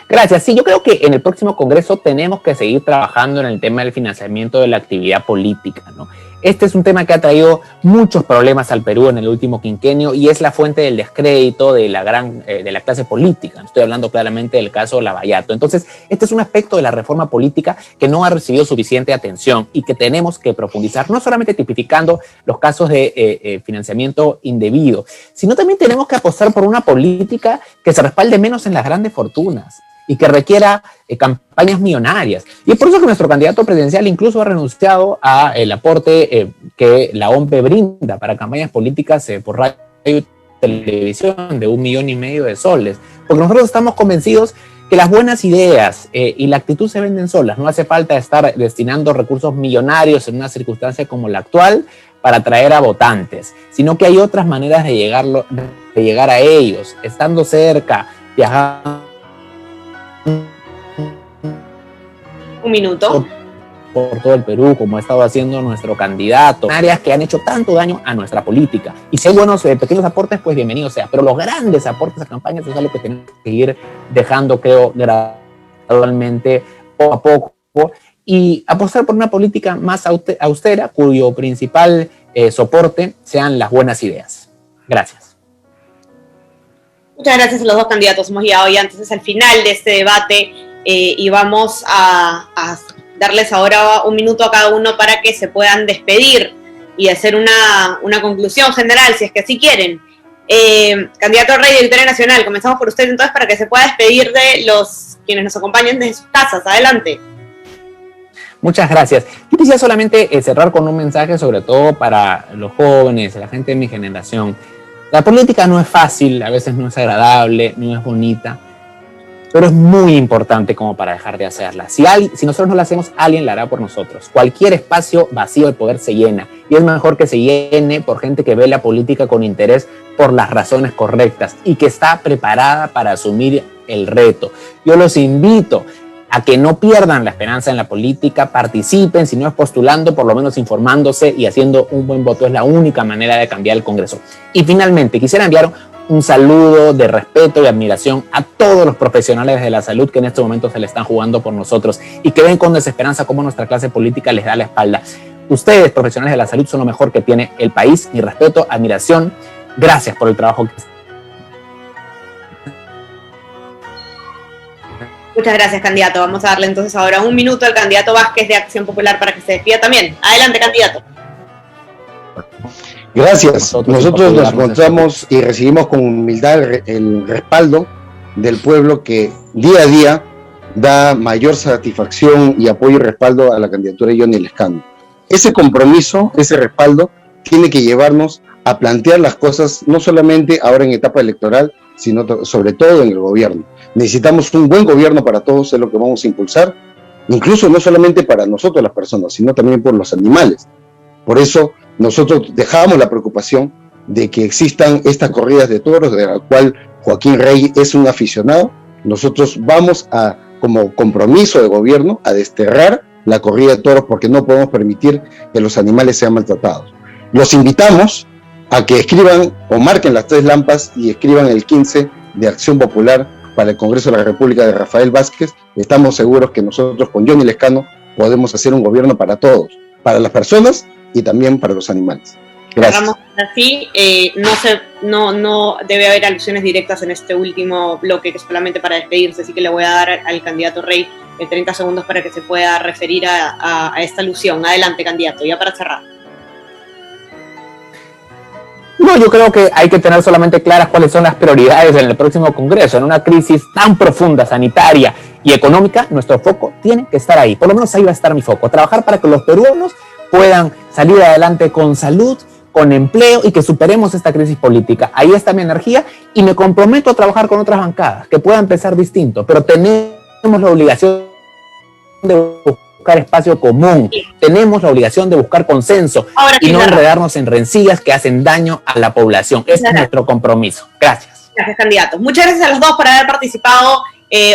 Gracias. Sí, yo creo que en el próximo Congreso tenemos que seguir trabajando en el tema del financiamiento de la actividad política, ¿no? Este es un tema que ha traído muchos problemas al Perú en el último quinquenio y es la fuente del descrédito de la clase política. Estoy hablando claramente del caso Lavallato. Entonces, este es un aspecto de la reforma política que no ha recibido suficiente atención y que tenemos que profundizar, no solamente tipificando los casos de financiamiento indebido, sino también tenemos que apostar por una política que se respalde menos en las grandes fortunas y que requiera campañas millonarias. Y es por eso que nuestro candidato presidencial incluso ha renunciado a el aporte que la OMPE brinda para campañas políticas por radio y televisión de $1,5 millones de soles, porque nosotros estamos convencidos que las buenas ideas y la actitud se venden solas. No hace falta estar destinando recursos millonarios en una circunstancia como la actual para atraer a votantes, sino que hay otras maneras de llegar a ellos, estando cerca, viajando. Un minuto. Por todo el Perú, como ha estado haciendo nuestro candidato, áreas que han hecho tanto daño a nuestra política. Y si hay buenos pequeños aportes, pues bienvenido sea. Pero los grandes aportes a campañas es algo que tenemos que ir dejando, creo, gradualmente, poco a poco, y apostar por una política más austera, cuyo principal soporte sean las buenas ideas. Gracias. Muchas gracias a los dos candidatos. Hemos llegado ya entonces al final de este debate y vamos a darles ahora un minuto a cada uno para que se puedan despedir y hacer una conclusión general, si es que así quieren. Candidato Rey de Victoria Nacional, comenzamos por usted entonces para que se pueda despedir de los quienes nos acompañan desde sus casas. Adelante. Muchas gracias. Yo quisiera solamente cerrar con un mensaje, sobre todo para los jóvenes, la gente de mi generación. La política no es fácil, a veces no es agradable, no es bonita, pero es muy importante como para dejar de hacerla. Si nosotros no la hacemos, alguien la hará por nosotros. Cualquier espacio vacío de poder se llena, y es mejor que se llene por gente que ve la política con interés por las razones correctas y que está preparada para asumir el reto. Yo los invito a que no pierdan la esperanza en la política, participen, si no es postulando, por lo menos informándose y haciendo un buen voto. Es la única manera de cambiar el Congreso. Y finalmente, quisiera enviar un saludo de respeto y admiración a todos los profesionales de la salud que en estos momentos se le están jugando por nosotros y que ven con desesperanza cómo nuestra clase política les da la espalda. Ustedes, profesionales de la salud, son lo mejor que tiene el país. Mi respeto, admiración. Gracias por el trabajo que... Muchas gracias, candidato. Vamos a darle entonces ahora un minuto al candidato Vázquez de Acción Popular para que se despida también. Adelante, candidato. Gracias. Nosotros nos encontramos y recibimos con humildad el respaldo del pueblo que día a día da mayor satisfacción y apoyo y respaldo a la candidatura de Johnny Lescano. Ese compromiso, ese respaldo, tiene que llevarnos a plantear las cosas no solamente ahora en etapa electoral, sino sobre todo en el gobierno. Necesitamos un buen gobierno para todos, es lo que vamos a impulsar, incluso no solamente para nosotros las personas, sino también por los animales. Por eso nosotros dejamos la preocupación de que existan estas corridas de toros, de la cual Joaquín Rey es un aficionado. Nosotros vamos a, como compromiso de gobierno, a desterrar la corrida de toros porque no podemos permitir que los animales sean maltratados. Los invitamos a que escriban o marquen las 3 lampas y escriban el 15 de Acción Popular para el Congreso de la República de Rafael Vázquez. Estamos seguros que nosotros con Johnny Lescano podemos hacer un gobierno para todos, para las personas y también para los animales. Gracias. Así, no debe haber alusiones directas en este último bloque, que es solamente para despedirse, así que le voy a dar al candidato Rey 30 segundos para que se pueda referir a esta alusión. Adelante, candidato, ya para cerrar. No, yo creo que hay que tener solamente claras cuáles son las prioridades en el próximo Congreso. En una crisis tan profunda, sanitaria y económica, nuestro foco tiene que estar ahí. Por lo menos ahí va a estar mi foco. Trabajar para que los peruanos puedan salir adelante con salud, con empleo y que superemos esta crisis política. Ahí está mi energía y me comprometo a trabajar con otras bancadas que puedan pensar distinto, pero tenemos la obligación de buscar espacio común, tenemos la obligación de buscar consenso y no enredarnos en rencillas que hacen daño a la población. Ese es nuestro compromiso. Gracias. Gracias, candidatos. Muchas gracias a los dos por haber participado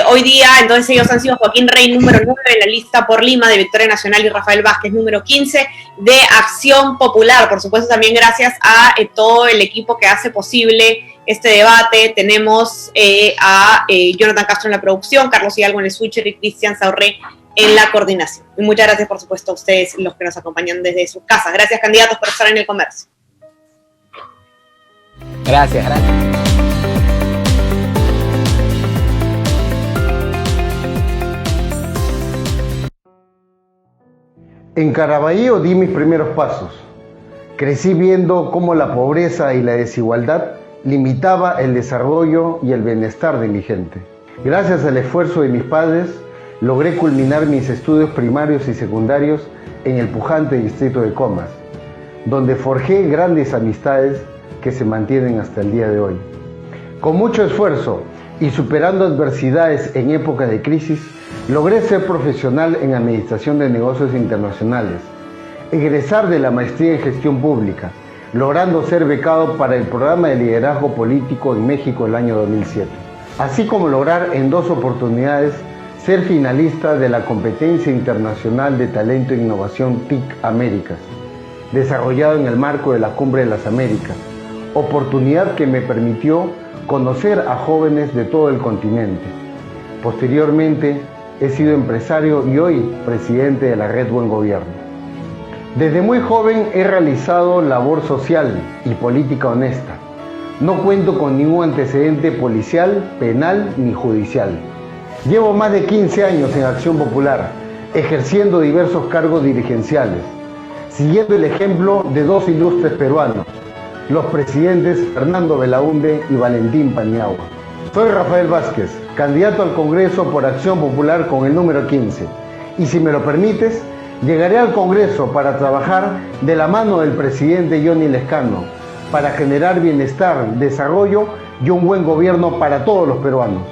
hoy día. Entonces ellos han sido Joaquín Rey, número 9 en la lista por Lima de Victoria Nacional, y Rafael Vázquez, número 15 de Acción Popular. Por supuesto, también gracias a todo el equipo que hace posible este debate. Tenemos a Jonathan Castro en la producción, Carlos Hidalgo en el switcher y Cristian Saurré en la coordinación. Y muchas gracias, por supuesto, a ustedes, los que nos acompañan desde sus casas. Gracias, candidatos, por estar en el comercio. Gracias. En Caraballo di mis primeros pasos. Crecí viendo cómo la pobreza y la desigualdad limitaba el desarrollo y el bienestar de mi gente. Gracias al esfuerzo de mis padres, logré culminar mis estudios primarios y secundarios en el pujante distrito de Comas, donde forjé grandes amistades que se mantienen hasta el día de hoy. Con mucho esfuerzo y superando adversidades en épocas de crisis, logré ser profesional en Administración de Negocios Internacionales, egresar de la maestría en Gestión Pública, logrando ser becado para el programa de liderazgo político en México el año 2007, así como lograr en 2 oportunidades ser finalista de la Competencia Internacional de Talento e Innovación TIC Américas, desarrollado en el marco de la Cumbre de las Américas, oportunidad que me permitió conocer a jóvenes de todo el continente. Posteriormente, he sido empresario y hoy presidente de la Red Buen Gobierno. Desde muy joven he realizado labor social y política honesta. No cuento con ningún antecedente policial, penal ni judicial. Llevo más de 15 años en Acción Popular, ejerciendo diversos cargos dirigenciales, siguiendo el ejemplo de 2 ilustres peruanos, los presidentes Fernando Belaúnde y Valentín Paniagua. Soy Rafael Vázquez, candidato al Congreso por Acción Popular con el número 15, y si me lo permites, llegaré al Congreso para trabajar de la mano del presidente Johnny Lescano, para generar bienestar, desarrollo y un buen gobierno para todos los peruanos.